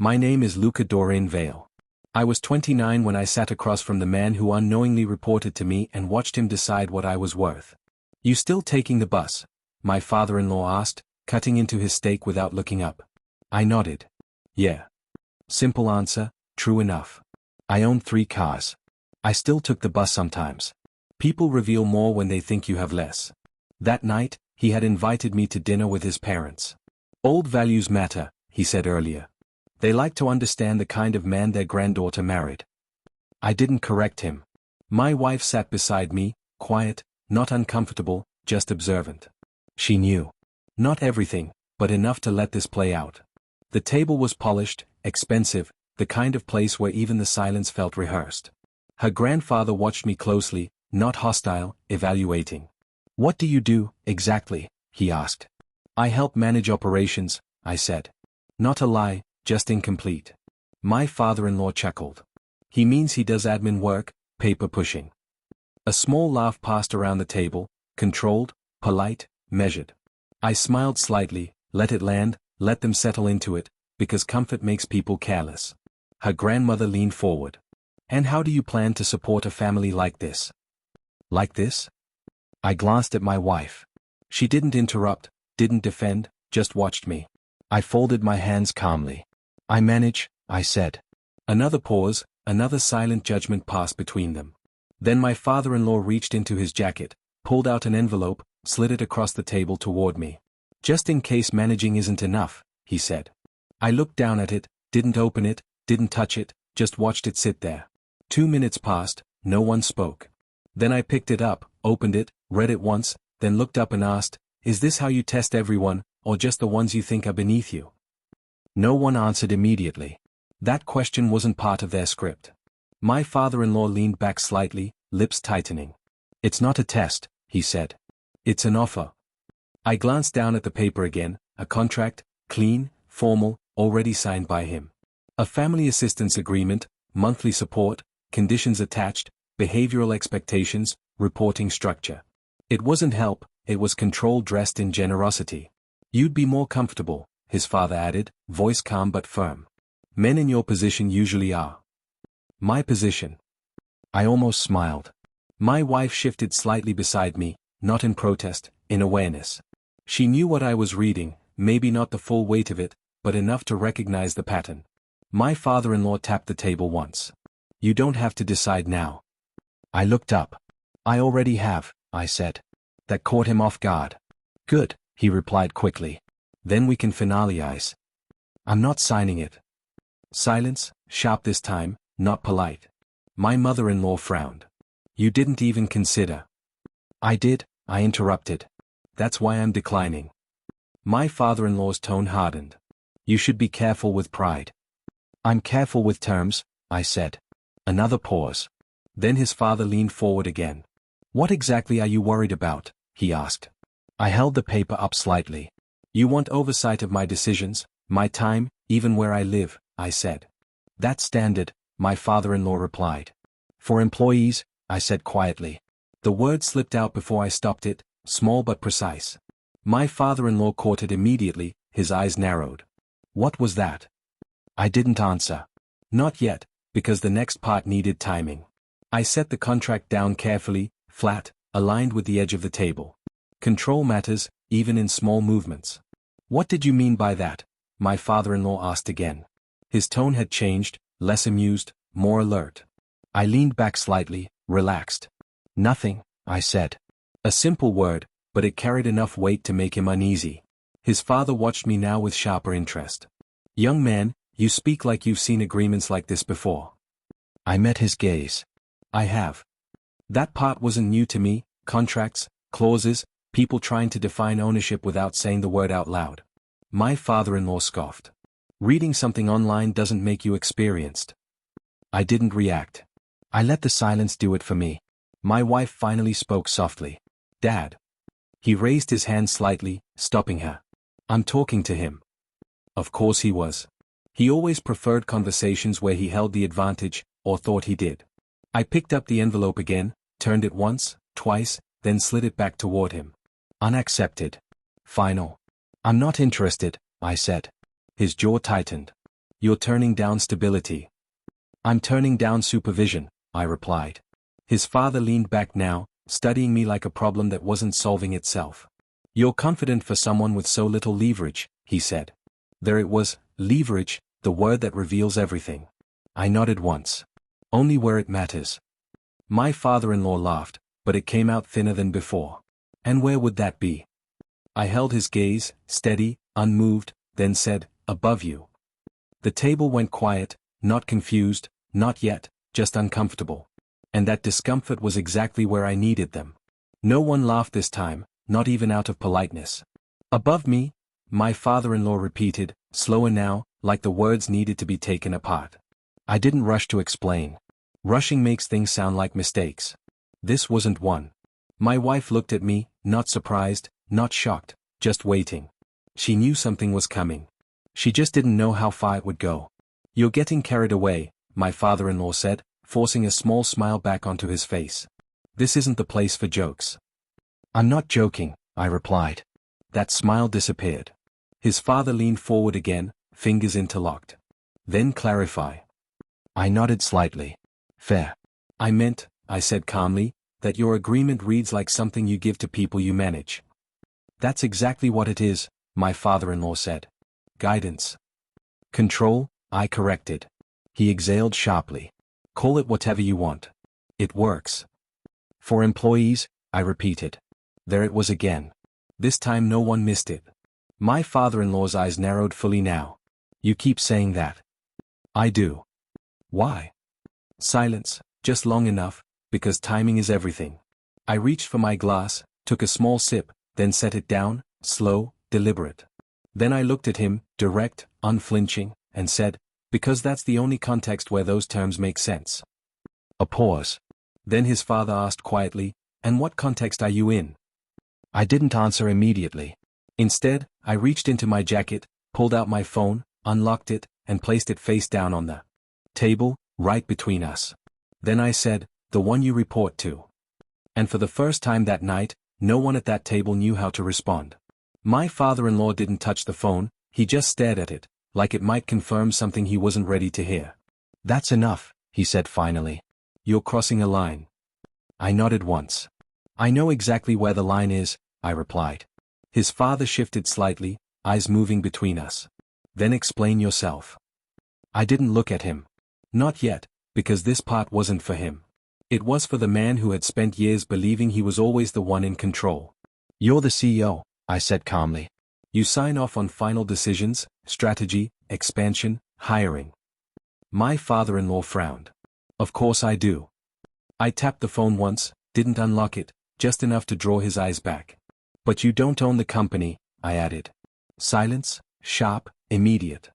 My name is Luca Doreen Vale. I was 29 when I sat across from the man who unknowingly reported to me and watched him decide what I was worth. You still taking the bus? My father-in-law asked, cutting into his steak without looking up. I nodded. Yeah. Simple answer, true enough. I owned 3 cars. I still took the bus sometimes. People reveal more when they think you have less. That night, he had invited me to dinner with his parents. Old values matter, he said earlier. They like to understand the kind of man their granddaughter married. I didn't correct him. My wife sat beside me, quiet, not uncomfortable, just observant. She knew. Not everything, but enough to let this play out. The table was polished, expensive, the kind of place where even the silence felt rehearsed. Her grandfather watched me closely, not hostile, evaluating. What do you do, exactly? He asked. I help manage operations, I said. Not a lie, just incomplete. My father-in-law chuckled. He means he does admin work, paper pushing. A small laugh passed around the table, controlled, polite, measured. I smiled slightly, let it land, let them settle into it, because comfort makes people careless. Her grandmother leaned forward. And how do you plan to support a family like this? Like this? I glanced at my wife. She didn't interrupt, didn't defend, just watched me. I folded my hands calmly. I manage, I said. Another pause, another silent judgment passed between them. Then my father-in-law reached into his jacket, pulled out an envelope, slid it across the table toward me. Just in case managing isn't enough, he said. I looked down at it, didn't open it, didn't touch it, just watched it sit there. 2 minutes passed, no one spoke. Then I picked it up, opened it, read it once, then looked up and asked, is this how you test everyone, or just the ones you think are beneath you? No one answered immediately. That question wasn't part of their script. My father-in-law leaned back slightly, lips tightening. It's not a test, he said. It's an offer. I glanced down at the paper again, a contract, clean, formal, already signed by him. A family assistance agreement, monthly support, conditions attached, behavioral expectations, reporting structure. It wasn't help, it was control dressed in generosity. You'd be more comfortable, his father added, voice calm but firm. Men in your position usually are. My position. I almost smiled. My wife shifted slightly beside me, not in protest, in awareness. She knew what I was reading, maybe not the full weight of it, but enough to recognize the pattern. My father-in-law tapped the table once. You don't have to decide now. I looked up. I already have, I said. That caught him off guard. Good, he replied quickly. Then we can finalize. I'm not signing it. Silence, sharp this time, not polite. My mother-in-law frowned. You didn't even consider. I did, I interrupted. That's why I'm declining. My father-in-law's tone hardened. You should be careful with pride. I'm careful with terms, I said. Another pause. Then his father leaned forward again. What exactly are you worried about? He asked. I held the paper up slightly. You want oversight of my decisions, my time, even where I live, I said. That's standard, my father-in-law replied. For employees, I said quietly. The word slipped out before I stopped it, small but precise. My father-in-law caught it immediately, his eyes narrowed. What was that? I didn't answer. Not yet, because the next part needed timing. I set the contract down carefully, flat, aligned with the edge of the table. Control matters, even in small movements. What did you mean by that? My father-in-law asked again. His tone had changed, less amused, more alert. I leaned back slightly, relaxed. Nothing, I said. A simple word, but it carried enough weight to make him uneasy. His father watched me now with sharper interest. Young man, you speak like you've seen agreements like this before. I met his gaze. I have. That part wasn't new to me, contracts, clauses, people trying to define ownership without saying the word out loud. My father-in-law scoffed. Reading something online doesn't make you experienced. I didn't react. I let the silence do it for me. My wife finally spoke softly. Dad. He raised his hand slightly, stopping her. I'm talking to him. Of course he was. He always preferred conversations where he held the advantage, or thought he did. I picked up the envelope again, turned it once, twice, then slid it back toward him. Unaccepted. Final. I'm not interested, I said. His jaw tightened. You're turning down stability. I'm turning down supervision, I replied. His father leaned back now, studying me like a problem that wasn't solving itself. You're confident for someone with so little leverage, he said. There it was, leverage, the word that reveals everything. I nodded once. Only where it matters. My father-in-law laughed, but it came out thinner than before. And where would that be? I held his gaze, steady, unmoved, then said, above you. The table went quiet, not confused, not yet, just uncomfortable. And that discomfort was exactly where I needed them. No one laughed this time, not even out of politeness. Above me, my father-in-law repeated, slower now, like the words needed to be taken apart. I didn't rush to explain. Rushing makes things sound like mistakes. This wasn't one. My wife looked at me, not surprised, not shocked, just waiting. She knew something was coming. She just didn't know how far it would go. You're getting carried away, my father-in-law said, forcing a small smile back onto his face. This isn't the place for jokes. I'm not joking, I replied. That smile disappeared. His father leaned forward again, fingers interlocked. Then clarify. I nodded slightly. Fair. I meant, I said calmly, that your agreement reads like something you give to people you manage. That's exactly what it is, my father-in-law said. Guidance. Control, I corrected. He exhaled sharply. Call it whatever you want. It works. For employees, I repeated. There it was again. This time no one missed it. My father-in-law's eyes narrowed fully now. You keep saying that. I do. Why? Silence, just long enough, because timing is everything. I reached for my glass, took a small sip, then set it down, slow, deliberate. Then I looked at him, direct, unflinching, and said, because that's the only context where those terms make sense. A pause. Then his father asked quietly, and what context are you in? I didn't answer immediately. Instead, I reached into my jacket, pulled out my phone, unlocked it, and placed it face down on the table, right between us. Then I said, the one you report to. And for the first time that night, no one at that table knew how to respond. My father-in-law didn't touch the phone, he just stared at it, like it might confirm something he wasn't ready to hear. That's enough, he said finally. You're crossing a line. I nodded once. I know exactly where the line is, I replied. His father shifted slightly, eyes moving between us. Then explain yourself. I didn't look at him. Not yet, because this part wasn't for him. It was for the man who had spent years believing he was always the one in control. You're the CEO, I said calmly. You sign off on final decisions, strategy, expansion, hiring. My father-in-law frowned. Of course I do. I tapped the phone once, didn't unlock it, just enough to draw his eyes back. But you don't own the company, I added. Silence, sharp, immediate.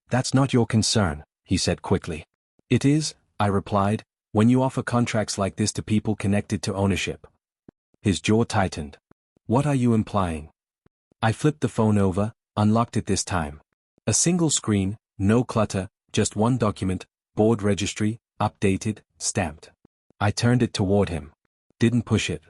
That's not your concern, he said quickly. It is, I replied, when you offer contracts like this to people connected to ownership. His jaw tightened. What are you implying? I flipped the phone over, unlocked it this time. A single screen, no clutter, just one document, board registry, updated, stamped. I turned it toward him. Didn't push it.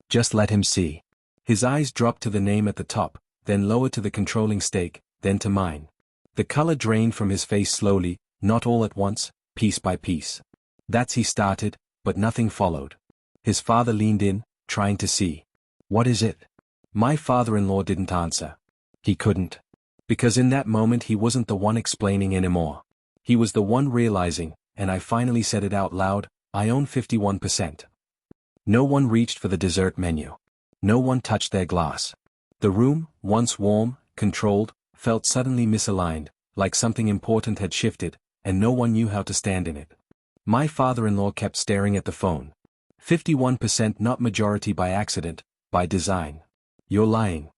Just let him see. His eyes dropped to the name at the top, then lower to the controlling stake, then to mine. The color drained from his face slowly, not all at once, piece by piece. That's he started, but nothing followed. His father leaned in, trying to see. What is it? My father-in-law didn't answer. He couldn't. Because in that moment he wasn't the one explaining anymore. He was the one realizing, and I finally said it out loud, I own 51%. No one reached for the dessert menu. No one touched their glass. The room, once warm, controlled, felt suddenly misaligned, like something important had shifted, and no one knew how to stand in it. My father-in-law kept staring at the phone. 51% not majority by accident, by design. You're lying.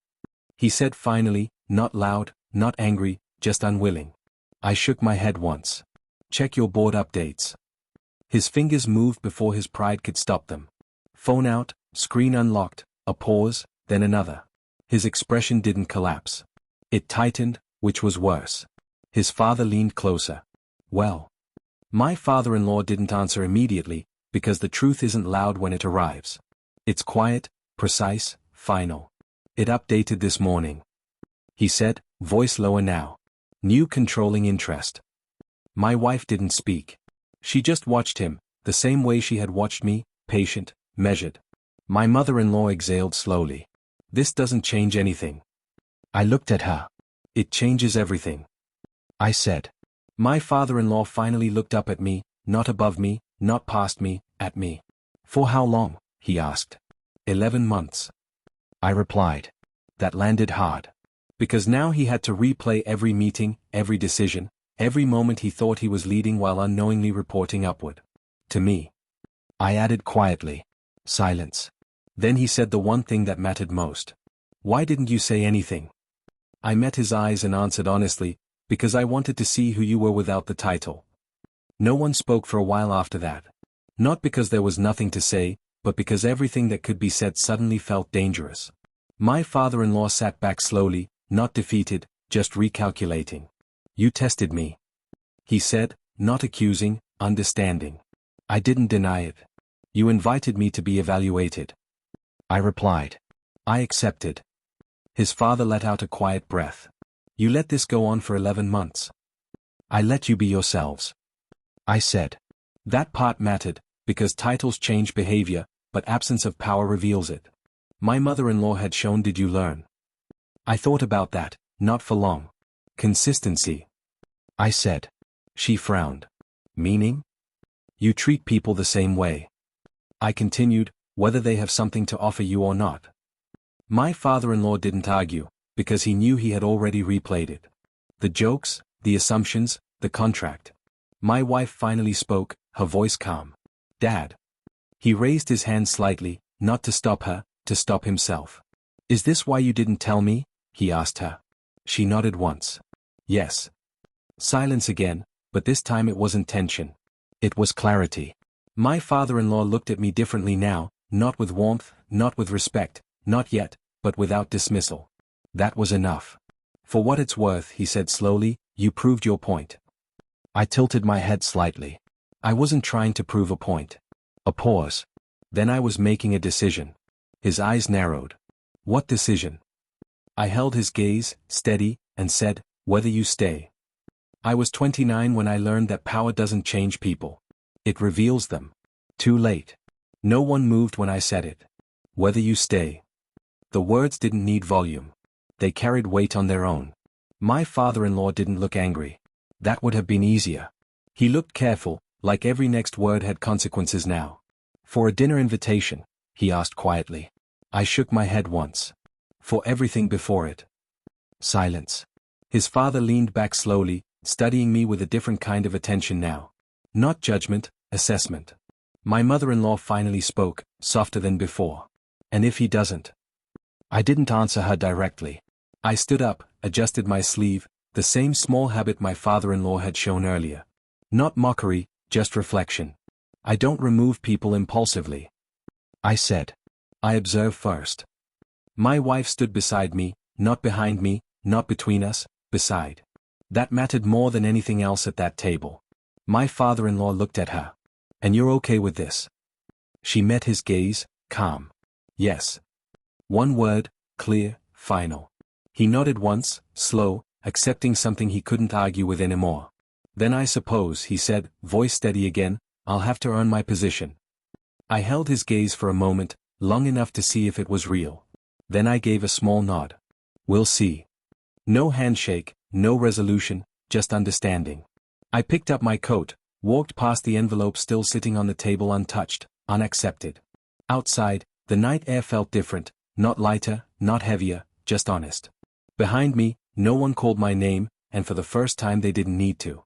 He said finally, not loud, not angry, just unwilling. I shook my head once. Check your board updates. His fingers moved before his pride could stop them. Phone out, screen unlocked, a pause, then another. His expression didn't collapse. It tightened, which was worse. His father leaned closer. Well. My father-in-law didn't answer immediately, because the truth isn't loud when it arrives. It's quiet, precise, final. It updated this morning. He said, voice lower now. New controlling interest. My wife didn't speak. She just watched him, the same way she had watched me, patient, measured. My mother-in-law exhaled slowly. This doesn't change anything. I looked at her. It changes everything, I said. My father-in-law finally looked up at me, not above me, not past me, at me. For how long? He asked. 11 months. I replied. That landed hard. Because now he had to replay every meeting, every decision, every moment he thought he was leading while unknowingly reporting upward. To me. I added quietly. Silence. Then he said the one thing that mattered most. Why didn't you say anything? I met his eyes and answered honestly, because I wanted to see who you were without the title. No one spoke for a while after that. Not because there was nothing to say, but because everything that could be said suddenly felt dangerous. My father-in-law sat back slowly, not defeated, just recalculating. You tested me, he said, not accusing, understanding. I didn't deny it. You invited me to be evaluated. I replied. I accepted. His father let out a quiet breath. You let this go on for 11 months. I let you be yourselves. I said. That part mattered, because titles change behavior, but absence of power reveals it. My mother-in-law had shown. Did you learn? I thought about that, not for long. Consistency. I said. She frowned. Meaning? You treat people the same way. I continued, whether they have something to offer you or not. My father-in-law didn't argue, because he knew he had already replayed it. The jokes, the assumptions, the contract. My wife finally spoke, her voice calm. Dad. He raised his hand slightly, not to stop her, to stop himself. Is this why you didn't tell me? He asked her. She nodded once. Yes. Silence again, but this time it wasn't tension. It was clarity. My father-in-law looked at me differently now, not with warmth, not with respect, not yet, but without dismissal. That was enough. For what it's worth, he said slowly, you proved your point. I tilted my head slightly. I wasn't trying to prove a point. A pause. Then I was making a decision. His eyes narrowed. What decision? I held his gaze, steady, and said, whether you stay. I was 29 when I learned that power doesn't change people. It reveals them. Too late. No one moved when I said it. Whether you stay. The words didn't need volume. They carried weight on their own. My father-in-law didn't look angry. That would have been easier. He looked careful, like every next word had consequences now. For a dinner invitation, he asked quietly. I shook my head once. For everything before it. Silence. His father leaned back slowly, studying me with a different kind of attention now. Not judgment, assessment. My mother-in-law finally spoke, softer than before. And if he doesn't? I didn't answer her directly. I stood up, adjusted my sleeve, the same small habit my father-in-law had shown earlier. Not mockery, just reflection. I don't remove people impulsively. I said. I observe first. My wife stood beside me, not behind me, not between us, beside. That mattered more than anything else at that table. My father-in-law looked at her. And you're okay with this? She met his gaze, calm. Yes. One word, clear, final. He nodded once, slow, accepting something he couldn't argue with anymore. Then I suppose, he said, voice steady again, I'll have to earn my position. I held his gaze for a moment, long enough to see if it was real. Then I gave a small nod. We'll see. No handshake, no resolution, just understanding. I picked up my coat, walked past the envelope still sitting on the table untouched, unaccepted. Outside, the night air felt different, not lighter, not heavier, just honest. Behind me, no one called my name, and for the first time they didn't need to.